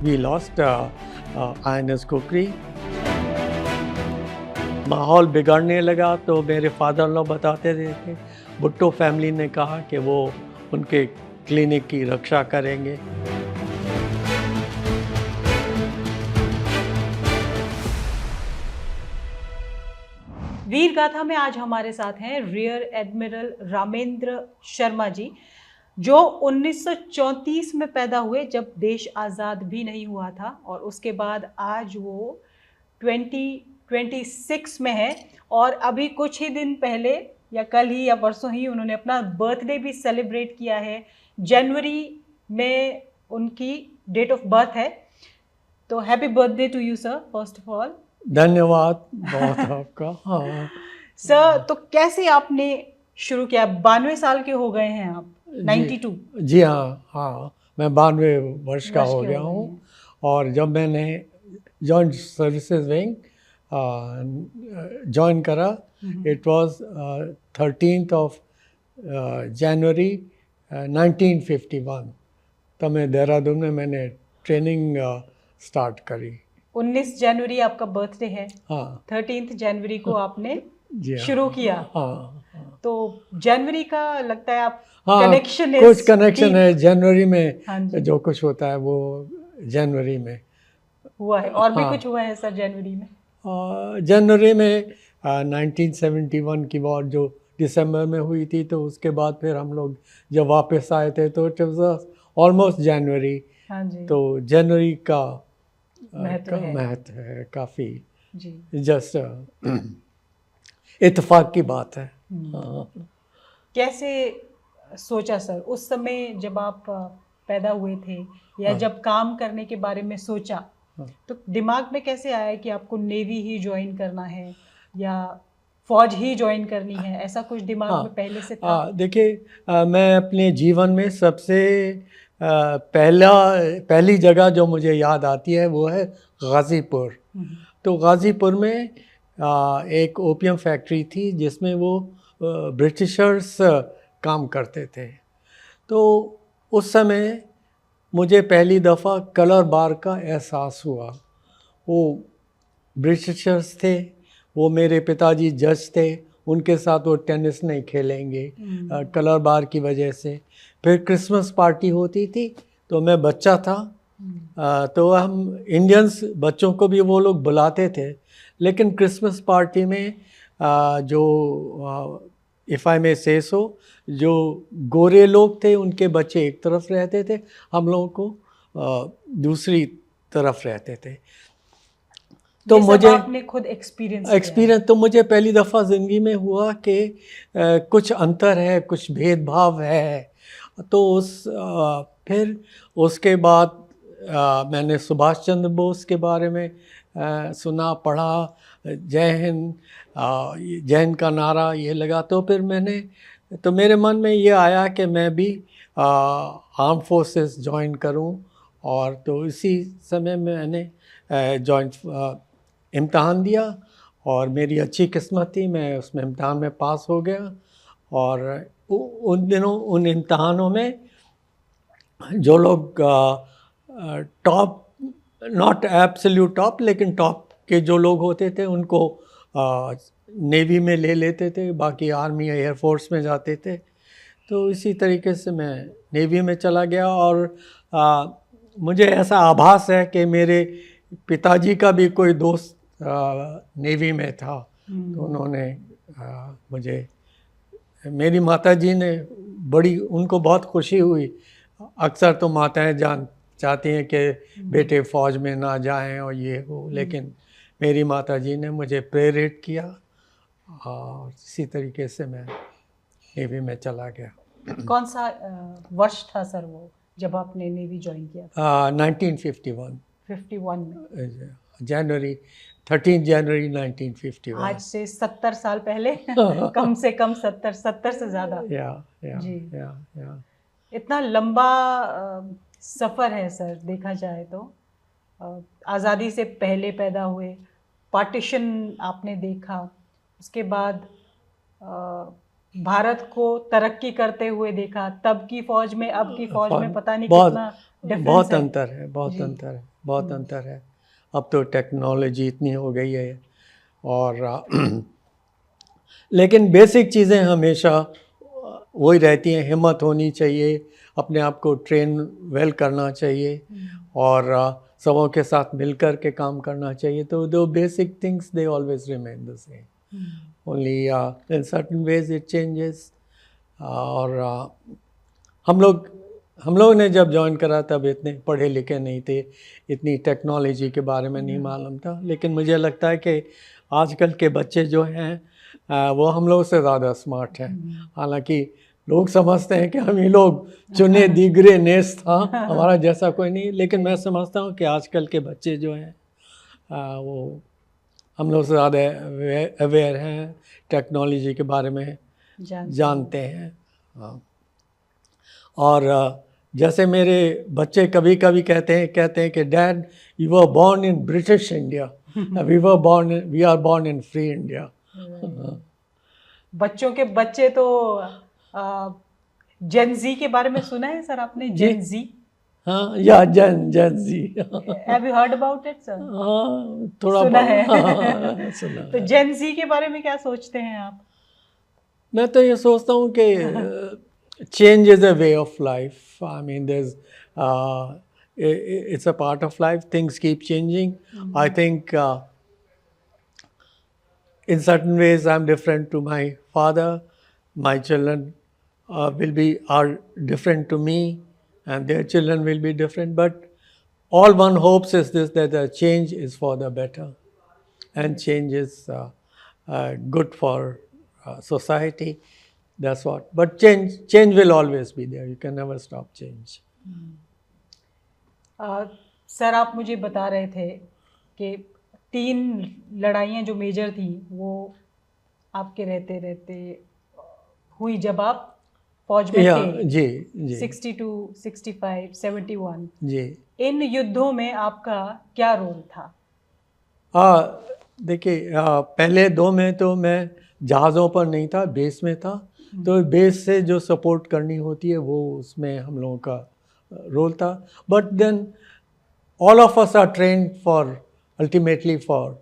We lost INS कुकरी। माहौल बिगड़ने लगा तो मेरे फादर लॉ बताते थे कि भुट्टो फैमिली ने कहा कि वो उनके क्लिनिक की रक्षा करेंगे। वीर गाथा में आज हमारे साथ हैं रियर एडमिरल रामेंद्र शर्मा जी, जो 1934 में पैदा हुए जब देश आज़ाद भी नहीं हुआ था, और उसके बाद आज वो 2026 में है। और अभी कुछ ही दिन पहले या कल ही या परसों ही उन्होंने अपना बर्थडे भी सेलिब्रेट किया है। जनवरी में उनकी डेट ऑफ बर्थ है। तो happy birthday to you sir, first of all. धन्यवाद बहुत आपका। हाँ सर, तो कैसे आपने शुरू किया? 92 साल के हो गए हैं आप। 92। जी हाँ, हाँ मैं 92 वर्ष का हो गया हूँ। और जब मैंने जॉइंट सर्विसेज विंग ज्वाइन करा, it was 13th of January 1951। तब मैं देहरादून में मैंने ट्रेनिंग स्टार्ट करी। 19 जनवरी आपका बर्थडे है। हाँ, 13 जनवरी को आपने जी हाँ, शुरू किया। हाँ, हाँ। तो जनवरी का लगता है आप हाँ, कनेक्शन कुछ कनेक्शन है जनवरी में। हाँ जी। जो कुछ होता है वो जनवरी में हुआ है। और भी हाँ। कुछ हुआ है सर जनवरी में? जनवरी में 1971 की वॉर जो दिसंबर में हुई थी, तो उसके बाद फिर हम लोग जब वापस आए थे तो इट वाज ऑलमोस्ट जनवरी। हाँ जी। तो जनवरी का महत्व है काफ़ी। जी। जस्ट इत्तेफाक की बात है। हाँ। कैसे सोचा सर उस समय जब आप पैदा हुए थे, या जब काम करने के बारे में सोचा, तो दिमाग में कैसे आया कि आपको नेवी ही ज्वाइन करना है या फौज ही ज्वाइन करनी है? ऐसा कुछ दिमाग में पहले से था? देखिए, मैं अपने जीवन में सबसे पहली जगह जो मुझे याद आती है वो है गाज़ीपुर। तो गाज़ीपुर में एक ओपियम फैक्ट्री थी जिसमें वो ब्रिटिशर्स काम करते थे। तो उस समय मुझे पहली दफ़ा कलर बार का एहसास हुआ। वो ब्रिटिशर्स थे, वो मेरे पिताजी जज थे, उनके साथ वो टेनिस नहीं खेलेंगे कलर बार की वजह से। फिर क्रिसमस पार्टी होती थी, तो मैं बच्चा था, तो हम इंडियंस बच्चों को भी वो लोग बुलाते थे, लेकिन क्रिसमस पार्टी में जो इफ़ आई मे से सो, जो गोरे लोग थे उनके बच्चे एक तरफ रहते थे, हम लोगों को दूसरी तरफ रहते थे। तो मुझे आपने खुद एक्सपीरियंस तो मुझे पहली दफ़ा ज़िंदगी में हुआ कि कुछ अंतर है, कुछ भेदभाव है। तो फिर उसके बाद मैंने सुभाष चंद्र बोस के बारे में सुना, पढ़ा, जय हिंद, जय हिंद का नारा ये लगा। तो फिर मेरे मन में ये आया कि मैं भी आर्म फोर्सेस ज्वाइन करूं। और तो इसी समय मैंने जॉइंट इम्तहान दिया और मेरी अच्छी किस्मत थी, मैं उसमें इम्तहान में पास हो गया। और उन दिनों उन इम्तहानों में जो लोग टॉप, नॉट एब्सोल्यूट टॉप, लेकिन टॉप के जो लोग होते थे उनको नेवी में ले लेते थे, बाकी आर्मी या एयरफोर्स में जाते थे। तो इसी तरीके से मैं नेवी में चला गया। और मुझे ऐसा आभास है कि मेरे पिताजी का भी कोई दोस्त नेवी में था, तो उन्होंने मुझे, मेरी माताजी ने उनको बहुत खुशी हुई। अक्सर तो माताएं चाहती हैं कि बेटे फ़ौज में ना जाएं और ये हो, लेकिन मेरी माताजी ने मुझे प्रेरित किया और इसी तरीके से मैं नेवी में चला गया। कौन सा वर्ष था सर वो जब आपने नेवी ज्वाइन किया था? 1951 में जनवरी 13 जनवरी 1951। आज से 70 साल पहले। कम से कम 70 से ज़्यादा। जी। इतना लंबा सफ़र है सर, देखा जाए तो। आज़ादी से पहले पैदा हुए, पार्टीशन आपने देखा, उसके बाद भारत को तरक्की करते हुए देखा, तब की फ़ौज में अब की फ़ौज में पता नहीं कितना डिफरेंस है। बहुत अंतर है, बहुत अंतर है। बहुत अंतर है। अब तो टेक्नोलॉजी इतनी हो गई है और लेकिन बेसिक चीज़ें हमेशा वही रहती हैं। हिम्मत होनी चाहिए, अपने आप को ट्रेन वेल करना चाहिए और सबों के साथ मिलकर के काम करना चाहिए। तो दो basic things they always remain the same, only in certain ways it changes. और हम लोग ने जब ज्वाइन करा तब इतने पढ़े लिखे नहीं थे, इतनी टेक्नोलॉजी के बारे में नहीं मालूम था। लेकिन मुझे लगता है कि आजकल के बच्चे जो हैं वो हम लोग से ज़्यादा स्मार्ट हैं। हालांकि लोग समझते हैं कि हम ही लोग चुने दिगरे नेस था, हमारा जैसा कोई नहीं। लेकिन मैं समझता हूँ कि आजकल के बच्चे जो हैं वो हम लोग से ज़्यादा अवेयर हैं, टेक्नोलॉजी के बारे में जानते हैं। हाँ। और जैसे मेरे बच्चे कभी कभी कहते हैं कि dad you were born in British India, we are born in free India. बच्चों के बच्चे तो जेन जी के बारे में सुना है सर आपने? जेन जी? हाँ, या Gen Z. Have you heard about it sir? हाँ, थोड़ा सुना है। हाँ, सुना तो है। जेन जी के बारे में क्या सोचते हैं आप? मैं तो ये सोचता हूँ कि change is a way of life. I mean, it's a part of life. Things keep changing. I think in certain ways I'm different to my father. My children are different to me, and their children will be different. But all one hopes is this, that the change is for the better, and change is good for society. That's what. But change will always be there. You can never stop change. Sir आप मुझे बता रहे थे कि 3 लड़ाइयाँ जो major थी वो आपके रहते रहते हुई जब आप फौज में थे। जी जी। 62, 65, 71 जी। इन युद्धों में आपका क्या रोल था? देखिए, पहले 2 में तो मैं जहाज़ों पर नहीं था, बेस में था। तो बेस से जो सपोर्ट करनी होती है वो उसमें हम लोगों का रोल था। But then all of us are trained ultimately for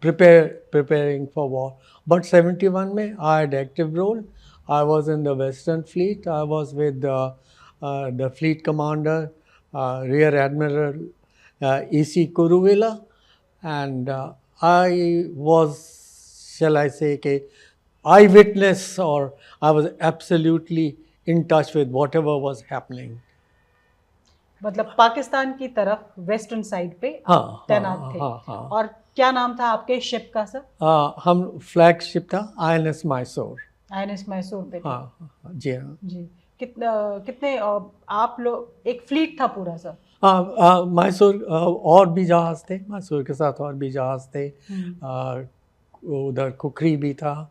preparing for war. But 71 में I had active role. I was in the Western Fleet. I was with the fleet commander, Rear Admiral E.C. Kuruvilla, and I was, shall I say, eyewitness, or I was absolutely in touch with whatever was happening. मतलब पाकिस्तान की तरफ western side पे आप तैनात थे। हाँ। और क्या नाम था आपके शिप का सर? हम फ्लैग शिप था INS मैसूर। INS मैसूर पे थे। हाँ जी। हाँ जी। कितने आप लोग, एक फ्लीट था पूरा सर? मैसूर और भी जहाज थे, मैसूर के साथ और भी जहाज थे। उधर कुकरी भी था।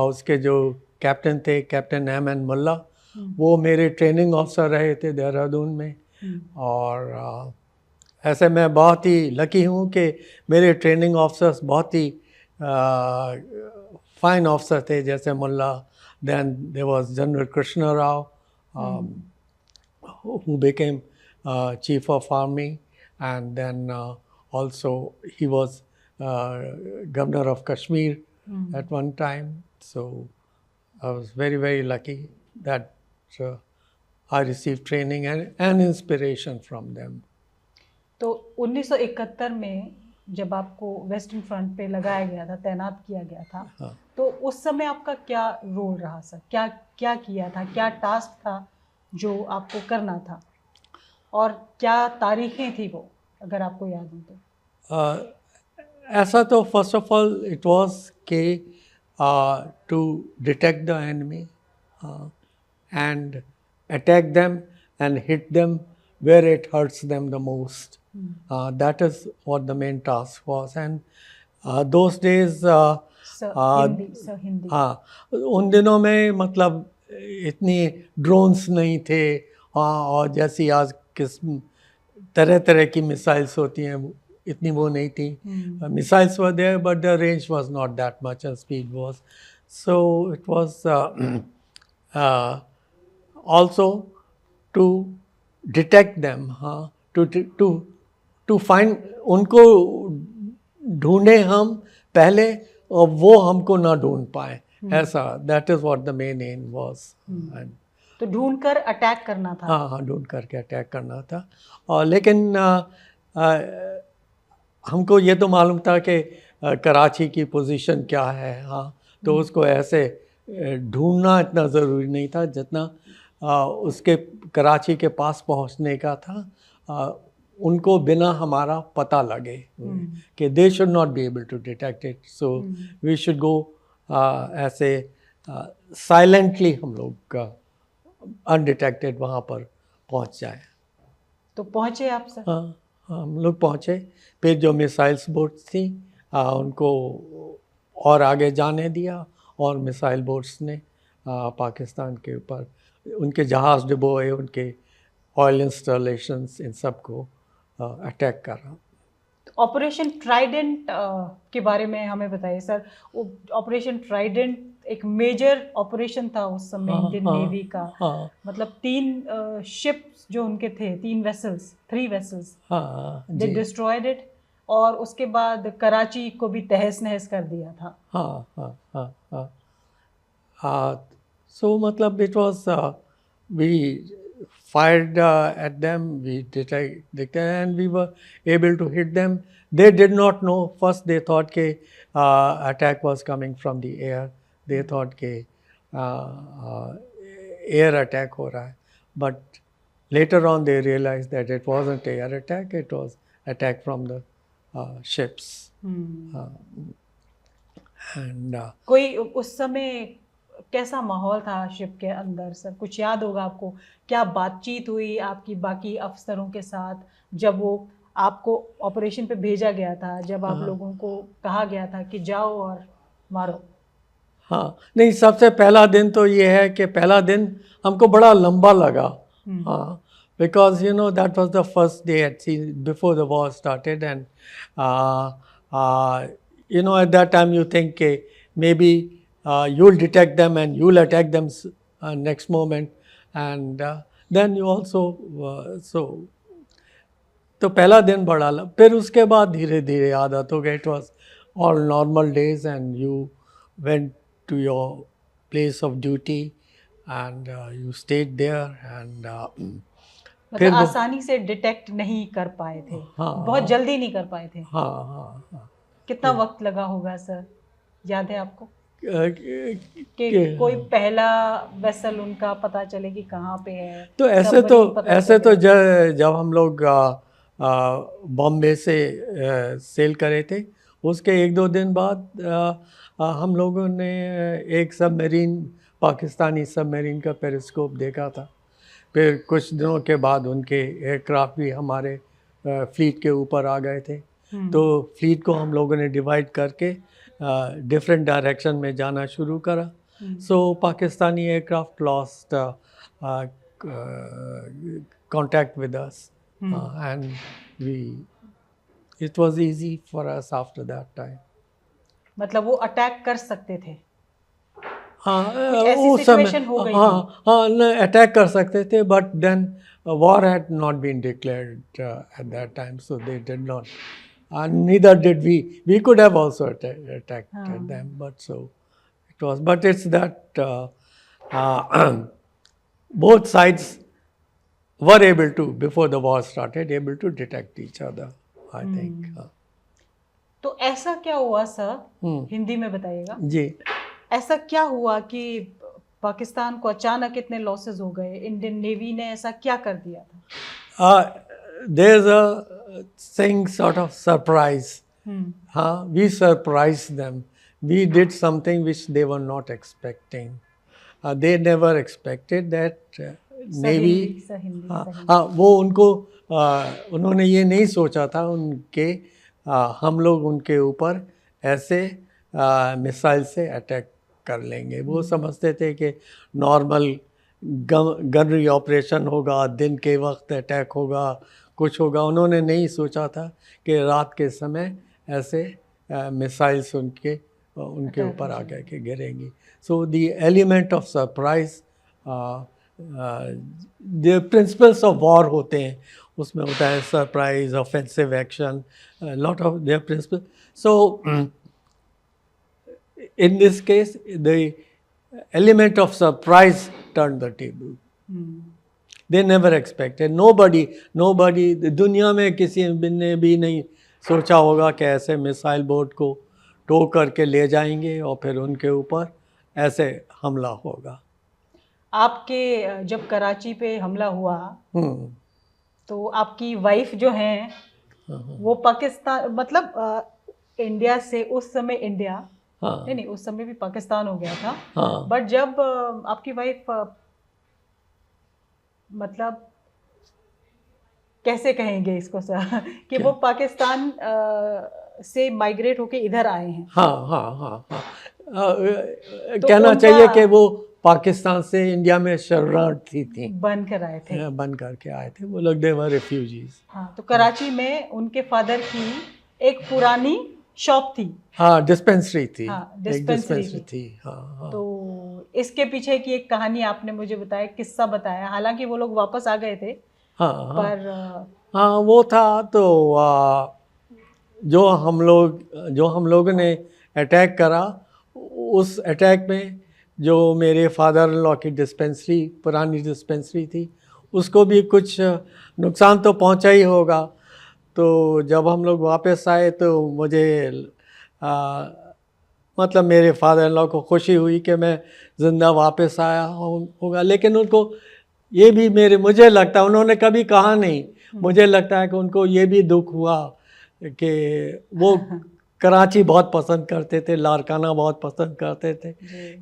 उसके जो कैप्टन थे, कैप्टन एम मुल्ला, वो मेरे ट्रेनिंग ऑफिसर रहे थे देहरादून में। और ऐसे मैं बहुत ही लकी हूँ कि मेरे ट्रेनिंग ऑफिसर्स बहुत ही फाइन ऑफिसर थे। जैसे Mulla, then there was general Krishna Rao who became chief of army, and then also he was governor of Kashmir at one time. So I was very, very lucky that I received training and inspiration from them. तो 1971 में जब आपको western front पे लगाया गया था, तैनात किया गया था, हाँ। तो उस समय आपका क्या रोल रहा सर? क्या किया था, क्या टास्क था जो आपको करना था, और क्या तारीखें थी वो, अगर आपको याद हो तो? ऐसा तो first of all it was के to detect the enemy and attack them and hit them where it hurts them the most. That is what the main task was. And those days Hindi. हाँ, उन दिनों में मतलब इतनी drones नहीं थे। और जैसी आज किस्म तरह तरह की मिसाइल्स होती हैं, इतनी वो नहीं थी। Missiles were there but the range was not that much and speed was, so it was also to detect them, to to find, उनको ढूंढे हम पहले और वो हमको ना ढूंढ पाए, ऐसा, that is what the main M was. तो ढूंढ कर अटैक करना था। हाँ, ढूंढ करके अटैक करना था। और लेकिन हमको ये तो मालूम था कि कराची की पोजीशन क्या है, हाँ, तो उसको ऐसे ढूंढना इतना ज़रूरी नहीं था जितना उसके कराची के पास पहुंचने का था। उनको बिना हमारा पता लगे कि they should not be able to detect it, so we should go ऐसे साइलेंटली हम लोग अनडिटेक्टेड वहाँ पर पहुँच जाए। तो पहुँचे आप सर? हाँ, हम लोग पहुँचे। फिर जो मिसाइल्स बोट्स थी उनको और आगे जाने दिया, और मिसाइल बोट्स ने पाकिस्तान के ऊपर उनके जहाज़ डुबोए, उनके ऑयल इंस्टॉलेशंस, इन सब को अटैक करा। ऑपरेशन ट्राइडेंट के बारे में हमें बताइए सर। ऑपरेशन ट्राइडेंट एक मेजर ऑपरेशन था उस समय इंडियन नेवी का। मतलब 3 शिप्स जो उनके थे, 3 vessels, 3 vessels, they destroyed it, और उसके बाद कराची को भी तहस नहस कर दिया था। So मतलब it was we fired at them, we detected, and we were able to hit them. They did not know. First they thought के attack was coming from the air. They thought के air attack हो रहा है. But later on they realized that it wasn't air attack. It was attack from the ships. And कोई उस समय कैसा माहौल था शिप के अंदर सर? कुछ याद होगा आपको? क्या बातचीत हुई आपकी बाकी अफसरों के साथ जब वो आपको ऑपरेशन पे भेजा गया था, जब आप लोगों को कहा गया था कि जाओ और मारो? हाँ, नहीं, सबसे पहला दिन तो ये है कि पहला दिन हमको बड़ा लंबा लगा। हाँ, because you know that was the first day at sea before the war started, and you know at that time you think कि maybe you'll detect them and you'll attack them next moment, and then you also so तो पहला दिन बड़ा फिर उसके बाद धीरे धीरे आदत हो गई. It was all normal days and you went to your place of duty and you stayed there and मतलब आसानी से डिटेक्ट नहीं कर पाए थे. बहुत जल्दी नहीं कर पाए थे. हाँ. कितना वक्त लगा होगा सर, याद है आपको? कि कोई पहला वेसल उनका पता चले कि कहाँ पे है? तो ऐसे तो जब हम लोग बॉम्बे से सेल करे थे, उसके 1-2 दिन बाद हम लोगों ने एक सबमरीन, पाकिस्तानी सबमरीन का पेरिस्कोप देखा था. फिर कुछ दिनों के बाद उनके एयरक्राफ्ट भी हमारे फ्लीट के ऊपर आ गए थे. तो फ्लीट को हम लोगों ने डिवाइड करके डिफरेंट डायरेक्शन में जाना शुरू करा. So Pakistani aircraft lost contact with us and it was easy for us after that time. मतलब वो अटैक कर सकते थे? हाँ, उस समय हाँ अटैक कर सकते थे, but then war had not been declared at that time, so they did not, and neither did we. We could have also attacked them, but so it was. But it's that both sides were able to, before the war started, able to detect each other, I think. तो ऐसा क्या हुआ sir, Hindi में बताइएगा जी. ऐसा क्या हुआ कि पाकिस्तान को अचानक इतने लॉसेस हो गए? इंडियन नेवी ने ऐसा क्या कर दिया था? There's a thing sort of surprise. We surprised them. We did something which they were not expecting. They never expected that Navy. वो उन्होंने ये नहीं सोचा था हम लोग उनके ऊपर ऐसे मिसाइल से अटैक कर लेंगे. वो समझते थे कि नॉर्मल गनरी ऑपरेशन होगा, दिन के वक्त अटैक होगा, कुछ होगा. उन्होंने नहीं सोचा था कि रात के समय ऐसे मिसाइल्स उनके ऊपर आ के गिरेंगी. So the element of surprise, the principles of war होते हैं, उसमें होता है surprise, offensive action, lot of their principle. So in this case, the element of surprise turned the table. They never expected. Nobody, दुनिया में किसी ने भी नहीं सोचा होगा कि ऐसे मिसाइल बोट को टो करके ले जाएंगे और फिर उनके ऊपर ऐसे हमला होगा. आपके जब कराची पे हमला हुआ तो आपकी वाइफ जो हैं वो पाकिस्तान, मतलब इंडिया से, उस समय इंडिया नहीं, उस समय भी पाकिस्तान हो गया था. बट जब आपकी वाइफ, मतलब कैसे कहेंगे इसको सर, कि वो पाकिस्तान से माइग्रेट होके इधर आए हैं. तो कहना चाहिए कि वो पाकिस्तान से इंडिया में शरणार्थी थी, बन कर आए थे, बन करके आए थे वो लोग. दे वर रेफ्यूजीज. तो कराची में उनके फादर की एक पुरानी शॉप थी. डिस्पेंसरी थी. डिस्पेंसरी थी. तो इसके पीछे की एक कहानी आपने मुझे बताया, किस्सा बताया. हालांकि वो लोग वापस आ गए थे. पर वो था तो जो हम लोगों ने अटैक करा, उस अटैक में जो मेरे फादर इन लॉ की डिस्पेंसरी, पुरानी डिस्पेंसरी थी, उसको भी कुछ नुकसान तो पहुंचा ही होगा. तो जब हम लोग वापस आए तो मुझे मतलब मेरे फादर इन लॉ को खुशी हुई कि मैं ज़िंदा वापस आया होगा. लेकिन उनको ये भी, मुझे लगता है उन्होंने कभी कहा नहीं, मुझे लगता है कि उनको ये भी दुख हुआ कि वो कराची बहुत पसंद करते थे, लारकाना बहुत पसंद करते थे,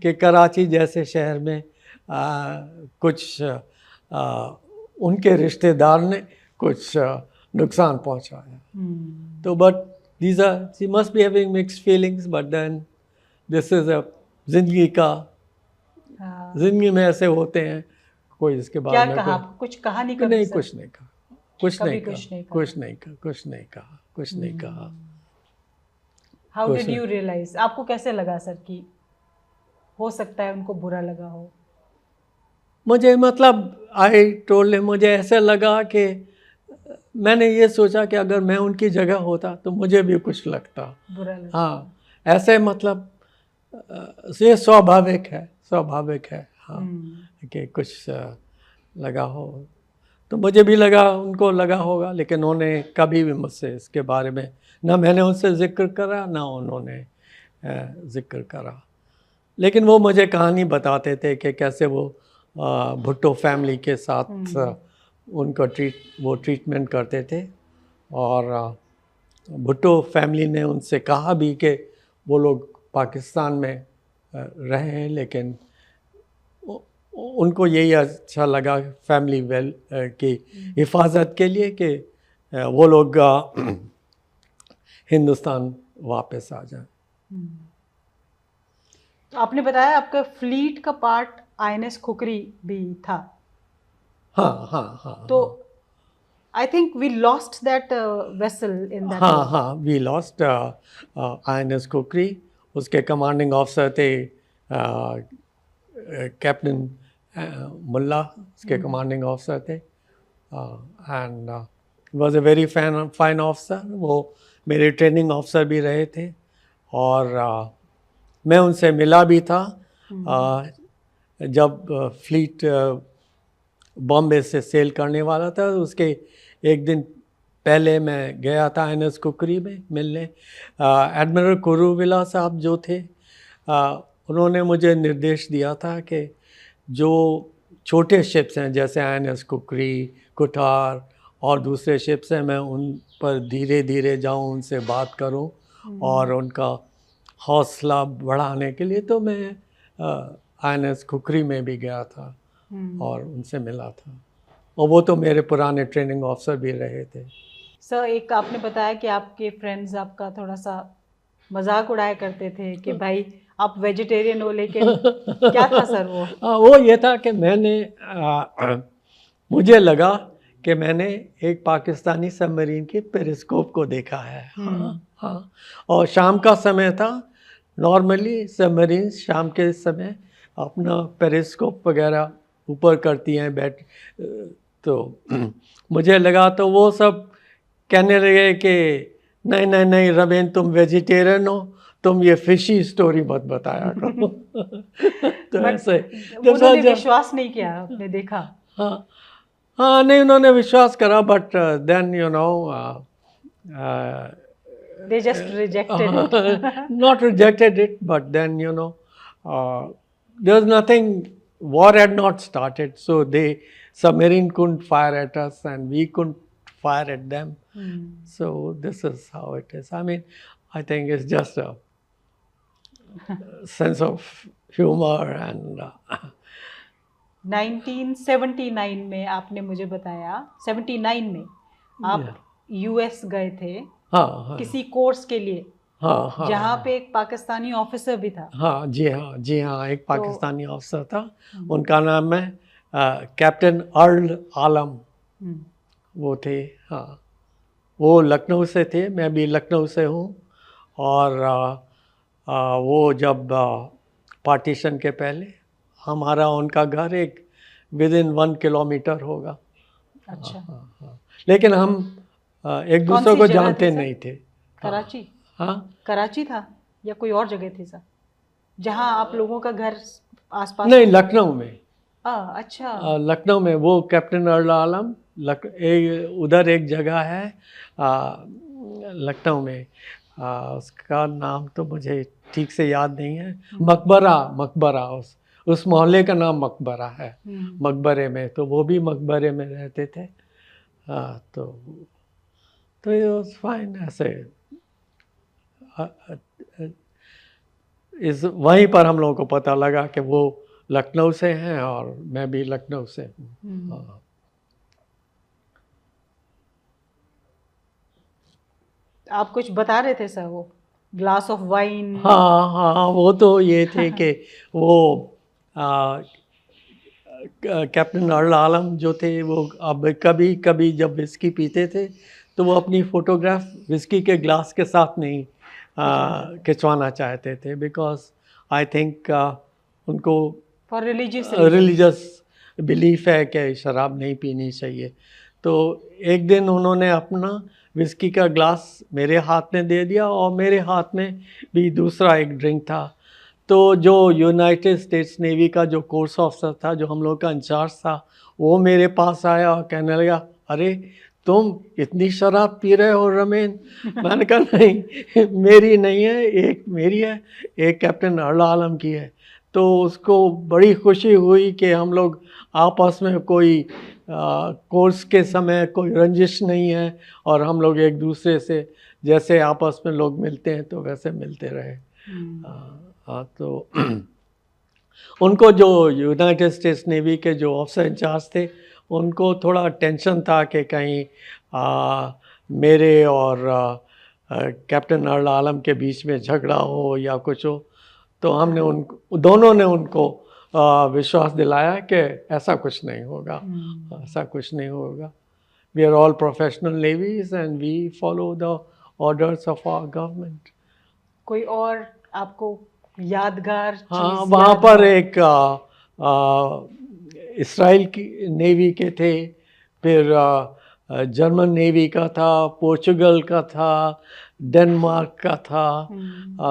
कि कराची जैसे शहर में कुछ उनके रिश्तेदार ने कुछ नुकसान पहुंचाया. तो but these are, she must be having mixed feelings, but then this is a जिंदगी का, जिंदगी में ऐसे होते हैं. कोई इसके बारे में कुछ कहा नहीं? कभी नहीं, कुछ नहीं कहा, कुछ नहीं कहा. हाउ डिड यू रियलाइज, आपको कैसे लगा सर कि हो सकता है उनको बुरा लगा हो? मुझे, मतलब आई टोल्ड हिम, मुझे ऐसे लगा कि मैंने ये सोचा कि अगर मैं उनकी जगह होता तो मुझे भी कुछ लगता, बुरा लगता. ऐसे, मतलब ये स्वाभाविक है. कि कुछ लगा हो. तो मुझे भी लगा, उनको लगा होगा, लेकिन उन्होंने कभी भी मुझसे इसके बारे में, ना मैंने उनसे जिक्र करा, ना उन्होंने जिक्र करा. लेकिन वो मुझे कहानी बताते थे कि कैसे वो भुट्टो फैमिली के साथ उनको ट्रीटमेंट करते थे. और भुट्टो फैमिली ने उनसे कहा भी कि वो लोग पाकिस्तान में रहे हैं, लेकिन उनको यही अच्छा लगा फैमिली की हिफाजत के लिए कि वो लोग हिंदुस्तान वापस आ जाएं. तो आपने बताया आपका फ्लीट का पार्ट INS खुकरी भी था. तो I think we lost that vessel in that war. We lost INS khukri. उसके कमांडिंग ऑफिसर थे कैप्टन मुल्ला, उसके कमांडिंग ऑफिसर थे. And was a very fine officer. वो मेरे ट्रेनिंग ऑफिसर भी रहे थे. और मैं उनसे मिला भी था जब फ्लीट बॉम्बे से सेल करने वाला था. उसके एक दिन पहले मैं गया था INS खुकरी में मिलने. एडमिरल कुरुविला साहब जो थे, उन्होंने मुझे निर्देश दिया था कि जो छोटे शिप्स हैं जैसे INS खुकरी, कुठार और दूसरे शिप्स हैं, मैं उन पर धीरे धीरे जाऊं, उनसे बात करूं और उनका हौसला बढ़ाने के लिए. तो मैं INS खुकरी में भी गया था और उनसे मिला था. और वो तो मेरे पुराने ट्रेनिंग ऑफिसर भी रहे थे. सर, एक आपने बताया कि आपके फ्रेंड्स आपका थोड़ा सा मजाक उड़ाया करते थे कि भाई आप वेजिटेरियन हो, लेकिन क्या था सर वो? वो ये था कि मुझे लगा कि मैंने एक पाकिस्तानी सबमरीन के पेरिस्कोप को देखा है. और शाम का समय था. नॉर्मली सबमरीन शाम के समय अपना पेरिस्कोप वगैरह ऊपर करती हैं, तो मुझे लगा तो वो सब कहने लगे कि नहीं नहीं नहीं रमेन, तुम वेजिटेरियन हो, तुम ये फिशी स्टोरी मत बताया करो। तो ऐसे उन्होंने विश्वास नहीं किया, आपने देखा? हाँ हाँ, नहीं उन्होंने विश्वास करा, but then you know they just rejected it. not rejected it, but then you know there's nothing, war had not started, so they submarine couldn't fire at us and we couldn't fire at them. So this is how it is. I mean, I think it's just a sense of humor and 1979 में आपने मुझे बताया, 79 में आप US गए थे किसी course के लिए, जहाँ पे एक पाकिस्तानी ऑफिसर भी था। हाँ जी हाँ, एक पाकिस्तानी ऑफिसर था, उनका नाम है कैप्टन अर्ल आलम, वो थे। हाँ, वो लखनऊ से थे, मैं भी लखनऊ से हूँ। और वो जब पार्टीशन के पहले हमारा उनका घर एक विदिन 1 किलोमीटर होगा। अच्छा। हाँ। लेकिन हम एक दूसरे को जानते नहीं थे। कराची? हाँ, कराची था या कोई और जगह थी सर, जहाँ आप लोगों का घर आसपास? नहीं, लखनऊ में। अच्छा, लखनऊ में वो कैप्टन अर्ल आलम, उधर एक जगह है लखनऊ में, उसका नाम तो मुझे ठीक से याद नहीं है। मकबरा, उस मोहल्ले का नाम मकबरा है। मकबरे में, तो वो भी मकबरे में रहते थे। तो ये वाज फाइन। ऐसे इस वहीं पर हम लोगों को पता लगा कि वो लखनऊ से हैं और मैं भी लखनऊ से हूँ। आप कुछ बता रहे थे सर, वो ग्लास ऑफ वाइन? हाँ, वो तो ये थे कि वो कैप्टन अर्ल आलम जो थे, वो अब कभी कभी जब विस्की पीते थे तो वो अपनी फ़ोटोग्राफ विस्की के ग्लास के साथ नहीं खिंचवाना चाहते थे, बिकॉज आई थिंक उनको फॉर रिलीजियस बिलीफ है कि शराब नहीं पीनी चाहिए। तो एक दिन उन्होंने अपना विस्की का ग्लास मेरे हाथ में दे दिया और मेरे हाथ में भी दूसरा एक ड्रिंक था। तो जो यूनाइटेड स्टेट्स नेवी का जो कोर्स ऑफिसर था, जो हम लोग का इंचार्ज था, वो मेरे पास आया और कहने लगा, अरे तुम इतनी शराब पी रहे हो रमेन? मैंने कहा नहीं, मेरी नहीं है, एक मेरी है, एक कैप्टन अर्ल आलम की है। तो उसको बड़ी खुशी हुई कि हम लोग आपस में कोई कोर्स के समय कोई रंजिश नहीं है और हम लोग एक दूसरे से जैसे आपस में लोग मिलते हैं तो वैसे मिलते रहे। तो उनको जो यूनाइटेड स्टेट्स नेवी के जो ऑफिसर इंचार्ज थे, उनको थोड़ा टेंशन था कि कहीं मेरे और कैप्टन अर्ल आलम के बीच में झगड़ा हो या कुछ हो। तो हमने दोनों ने उनको विश्वास दिलाया कि ऐसा कुछ नहीं होगा, ऐसा कुछ नहीं होगा। We are all professional navies and we follow the orders of our government. कोई और आपको यादगार? हाँ, वहाँ पर एक इसराइल की नेवी के थे, फिर जर्मन नेवी का था, पोर्चुगल का था, डेनमार्क का था,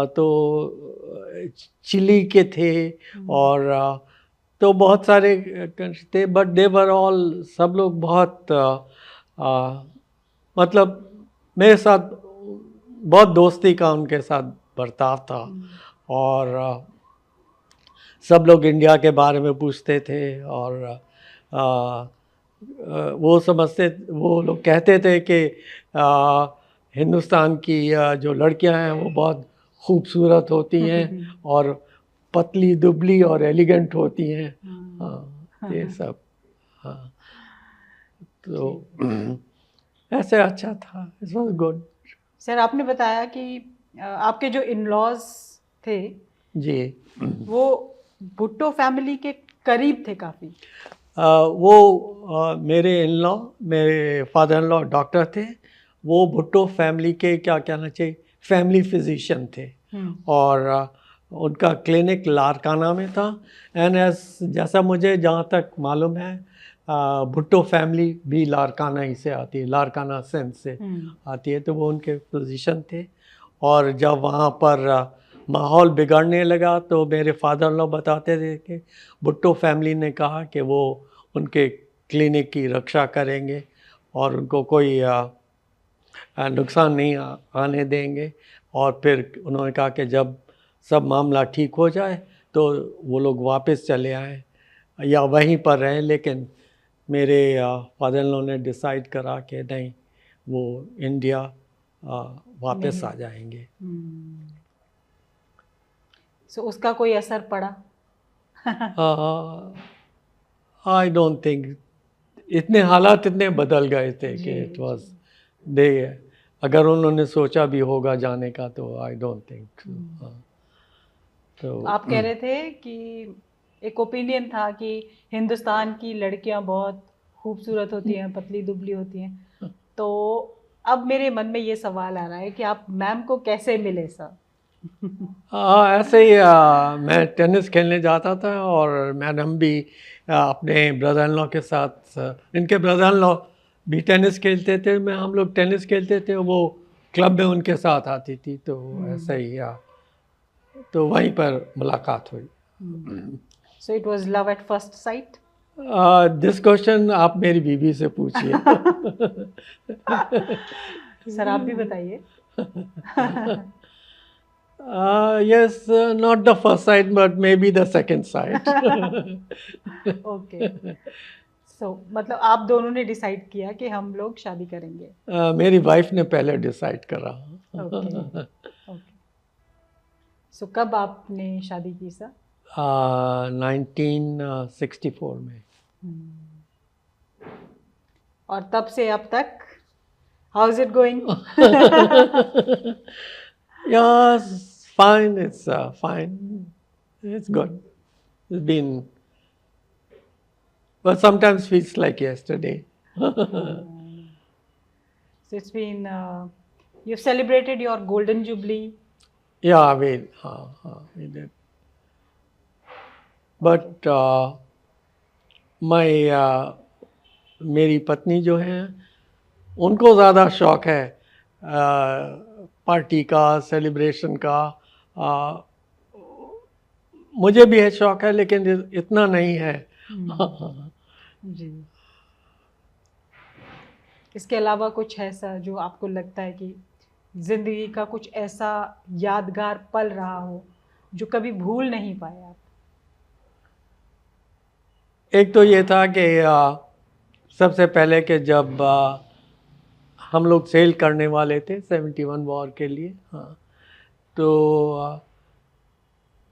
तो चिली के थे, और तो बहुत सारे कंट्री थे, बट दे वर ऑल, सब लोग बहुत मतलब मेरे साथ बहुत दोस्ती का उनके साथ बर्ताव था। और सब लोग इंडिया के बारे में पूछते थे और वो समझते, वो लोग कहते थे कि हिंदुस्तान की जो लड़कियां हैं वो बहुत खूबसूरत होती हैं और पतली दुबली और एलिगेंट होती हैं। हाँ, ये सब। हाँ, तो ऐसे अच्छा था, इट वाज गुड। सर, आपने बताया कि आपके जो इन-लॉज थे जी, वो भुट्टो फैमिली के करीब थे काफ़ी। वो मेरे इन-लॉ, मेरे फादर इन-लॉ डॉक्टर थे। वो भुट्टो फैमिली के क्या कहना चाहिए, फैमिली फिजिशियन थे। और उनका क्लिनिक लारकाना में था। एंड जैसा मुझे जहाँ तक मालूम है, भुट्टो फैमिली भी लारकाना ही से आती है, लारकाना सेंस से आती है, तो वो उनके पोजीशन थे। और जब वहाँ पर माहौल बिगड़ने लगा तो मेरे फादर लॉ बताते थे कि भुट्टो फैमिली ने कहा कि वो उनके क्लिनिक की रक्षा करेंगे और उनको कोई नुकसान नहीं आने देंगे। और फिर उन्होंने कहा कि जब सब मामला ठीक हो जाए तो वो लोग वापस चले आएँ या वहीं पर रहें। लेकिन मेरे फादर इन लॉ ने डिसाइड करा कि नहीं, वो इंडिया वापस आ जाएंगे। सो उसका कोई असर पड़ा? आई डोंट थिंक, इतने हालात इतने बदल गए थे कि इट वाज दे, अगर उन्होंने सोचा भी होगा जाने का तो आई डोंट थिंक। तो आप कह रहे थे कि एक ओपिनियन था कि हिंदुस्तान की लड़कियां बहुत खूबसूरत होती हैं, पतली दुबली होती हैं, तो अब मेरे मन में ये सवाल आ रहा है कि आप मैम को कैसे मिले सर? ऐसे ही मैं टेनिस खेलने जाता था और मैडम भी अपने ब्रदर इन लॉ के साथ, इनके ब्रदर इन लॉ भी टेनिस खेलते थे, हम लोग टेनिस खेलते थे, वो क्लब में उनके साथ आती थी, तो ऐसे ही तो वहीं पर मुलाकात हुई। सो it was love at first sight? This question आप मेरी बीवी से पूछिए। सर आप भी बताइए। Yes, not the first sight, but maybe the second sight. Okay, so मतलब आप दोनों ने डिसाइड किया कि हम लोग शादी करेंगे? मेरी वाइफ ने पहले डिसाइड करा। ओके ओके, सो कब आपने शादी की सर? 1964 में। और तब से अब तक how is it going? Yes, fine. It's fine. It's good. It's been, but sometimes feels like yesterday. So it's been you've celebrated your golden jubilee. Yeah, we did. But मेरी पत्नी जो है उनको ज़्यादा शौक है पार्टी का, सेलिब्रेशन का। मुझे भी है शौक है, लेकिन इतना नहीं है। जी, इसके अलावा कुछ ऐसा जो आपको लगता है कि जिंदगी का कुछ ऐसा यादगार पल रहा हो जो कभी भूल नहीं पाए आप? एक तो ये था कि सबसे पहले कि जब हम लोग सेल करने वाले थे 71 वॉर के लिए, तो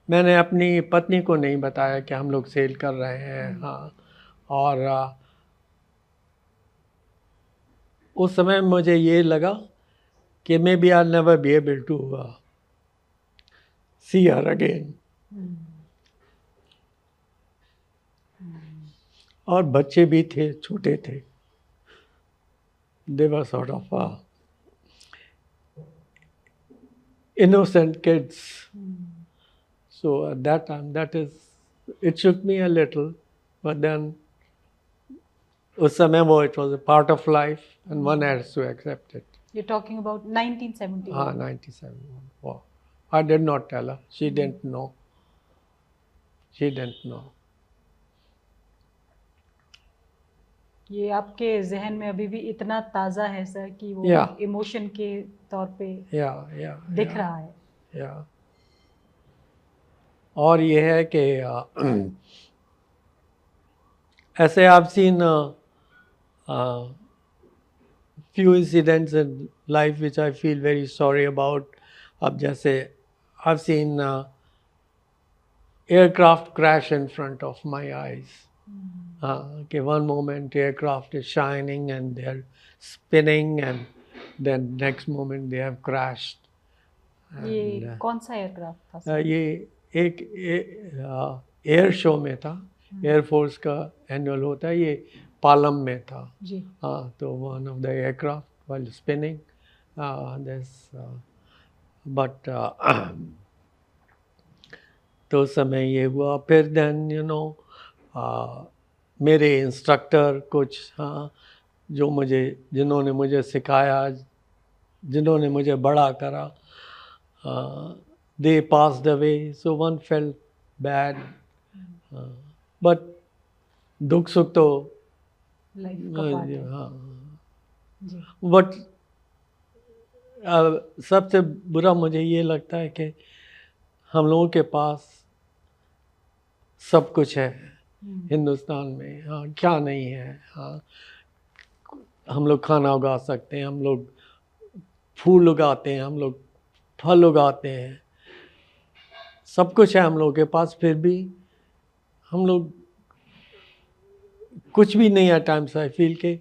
मैंने अपनी पत्नी को नहीं बताया कि हम लोग सेल कर रहे हैं। और उस समय मुझे ये लगा कि may be I never be able to see her again. और बच्चे भी थे, छोटे थे, they were sort of innocent kids. So at that time, it shook me a little, but then उस समय वो it was a part of life and one has to accept it. You're talking about 1971? 1971. Wow. I did not tell her. She didn't know. She didn't know. ये आपके जहन में अभी भी इतना ताज़ा है सर कि वो इमोशन के तौर पे दिख रहा है। और ये है कि ऐसे I've seen few incidents in life which I feel very sorry about. अब जैसे I've seen aircraft crash in front of my eyes. Okay, one moment aircraft is shining and they're spinning and then next moment they have crashed. ये कौन सा aircraft था sir? ये एक air show में था, एयरफोर्स का एनुअल होता है, ये पालम में था जी। तो one of the aircraft while spinning this but तो उस समय ये हुआ। फिर देन मेरे इंस्ट्रक्टर कुछ, हाँ, जिन्होंने मुझे सिखाया, जिन्होंने मुझे बड़ा करा, they passed away, so one felt bad, but दुख सुख तो लाइफ का पार्ट है। हाँ, जी। बट सबसे बुरा मुझे ये लगता है कि हम लोगों के पास सब कुछ है हिंदुस्तान में, हाँ, क्या नहीं है, हाँ, हम लोग खाना उगा सकते हैं, हम लोग फूल उगाते हैं, हम लोग फल उगाते हैं, सब कुछ है हम लोगों के पास, फिर भी हम लोग कुछ भी नहीं है टाइम्स आई फील के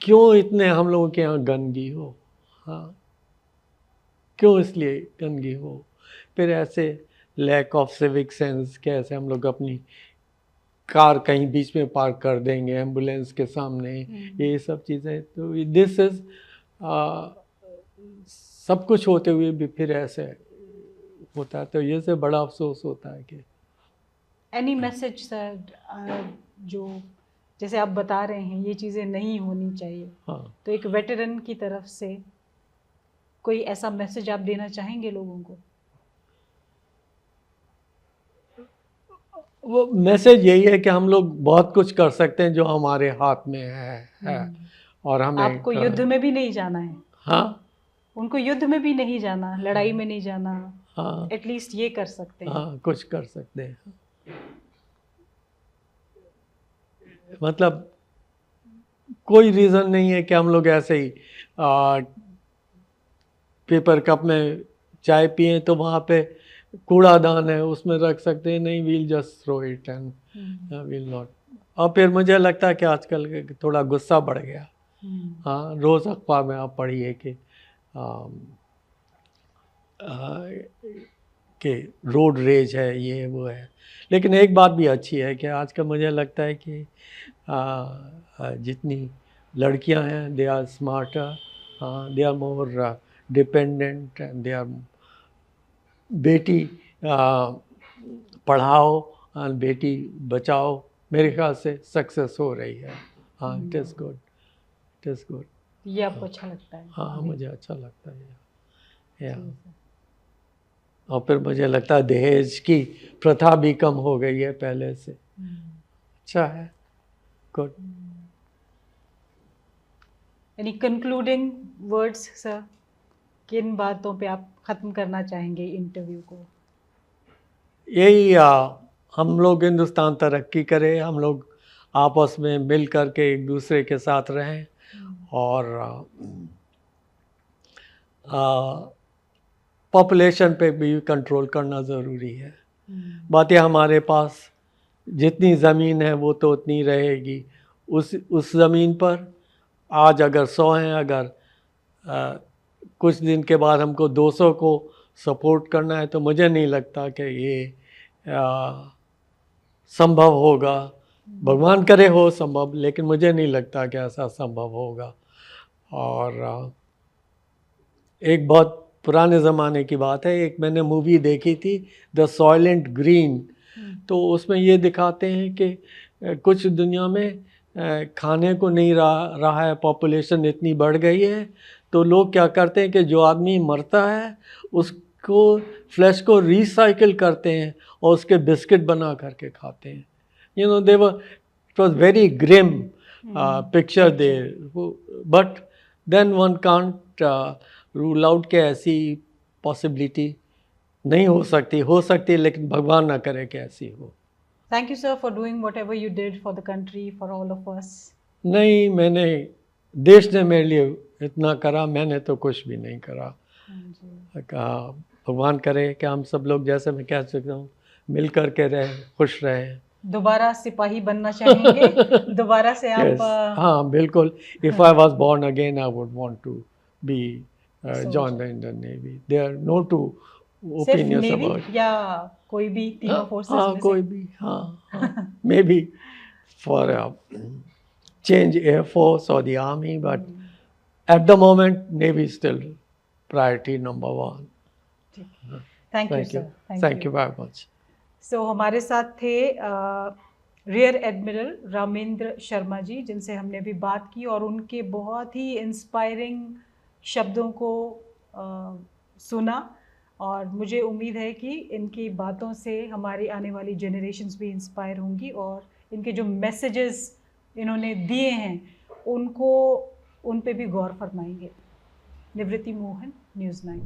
क्यों इतने हम लोगों के यहाँ गंदगी हो, हाँ, क्यों इसलिए गंदगी हो, फिर ऐसे लैक ऑफ सिविक सेंस, कैसे हम लोग अपनी कार कहीं बीच में पार्क कर देंगे एम्बुलेंस के सामने, ये सब चीज़ें, तो दिस इज सब कुछ होते हुए भी फिर ऐसे होता है, तो ये से बड़ा अफसोस होता है कि एनी मैसेज सर, जो जैसे आप बता रहे हैं ये चीज़ें नहीं होनी चाहिए, हाँ, तो एक वेटरन की तरफ से कोई ऐसा मैसेज आप देना चाहेंगे लोगों को? वो मैसेज यही है कि हम लोग बहुत कुछ कर सकते हैं जो हमारे हाथ में है और हमें आपको युद्ध में भी नहीं जाना है, हाँ, उनको युद्ध में भी नहीं जाना, लड़ाई में नहीं जाना, हाँ, एटलीस्ट ये कर सकते हैं। हाँ, कुछ कर सकते हैं, मतलब कोई रीज़न नहीं है कि हम लोग ऐसे ही पेपर कप में चाय पिए तो वहाँ पे कूड़ादान है उसमें रख सकते हैं, नहीं, we'll just throw it and we'll not. और फिर मुझे लगता है कि आजकल थोड़ा गुस्सा बढ़ गया, हाँ, रोज़ अखबार में आप पढ़िए कि रोड रेज है, ये वो है, लेकिन एक बात भी अच्छी है कि आजकल मुझे लगता है कि जितनी लड़कियां हैं they are smarter, they are more dependent and they are बेटी पढ़ाओ और बेटी बचाओ, मेरे ख्याल से सक्सेस हो रही है, हाँ, it is good, it is good. ये आपको अच्छा लगता है? हाँ, मुझे अच्छा लगता है या और फिर मुझे लगता है दहेज की प्रथा भी कम हो गई है पहले से, अच्छा है, good. Any concluding words sir, किन बातों पे आप ख़त्म करना चाहेंगे इंटरव्यू को? यही हम लोग हिंदुस्तान तरक्की करे, हम लोग आपस में मिल कर के एक दूसरे के साथ रहें और पॉपुलेशन पे भी कंट्रोल करना ज़रूरी है। बातें हमारे पास जितनी ज़मीन है वो तो उतनी रहेगी, उस ज़मीन पर आज अगर 100 हैं, अगर कुछ दिन के बाद हमको 200 को सपोर्ट करना है तो मुझे नहीं लगता कि ये संभव होगा, भगवान करे हो संभव, लेकिन मुझे नहीं लगता कि ऐसा संभव होगा। और एक बहुत पुराने ज़माने की बात है, एक मैंने मूवी देखी थी द सॉइलेंट ग्रीन, तो उसमें ये दिखाते हैं कि कुछ दुनिया में खाने को नहीं रहा है, पॉपुलेशन इतनी बढ़ गई है, तो लोग क्या करते हैं कि जो आदमी मरता है उसको फ्लैश को रिसाइकिल करते हैं और उसके बिस्किट बना करके खाते हैं। You know they were, it was very grim picture there, but then one can't rule out के ऐसी पॉसिबिलिटी नहीं हो सकती, लेकिन भगवान ना करे कि ऐसी हो। Thank you sir for doing whatever you did for the country, for all of us. नहीं, मैंने, देश ने मेरे लिए इतना करा, मैंने तो कुछ भी नहीं करा। कहा भगवान करे कि हम सब लोग, जैसे मैं कह सकता हूँ, मिल कर के रहे, खुश रहे। दोबारा सिपाही बनना चाहेंगे? दोबारा से आप? yes, हाँ, बिल्कुल। If I was born again I would want to be join the Indian Navy. There are no two opinions about, या कोई भी तीनों फोर्सेस हाँ, में कोई भी, हाँ, may be for change Air Force or the Army, but at the moment Navy is still priority number one. Thank you sir. Thank you very much. So हमारे साथ थे रियर एडमिरल रामेंद्र शर्मा जी, जिनसे हमने अभी बात की और उनके बहुत ही इंस्पायरिंग शब्दों को सुना। और मुझे उम्मीद है कि इनकी बातों से हमारी आने वाली जनरेशन्स भी इंस्पायर होंगी और इनके जो मैसेजेस इन्होंने दिए हैं उन पे भी गौर फरमाएंगे। निवृत्ति मोहन, न्यूज़ 9।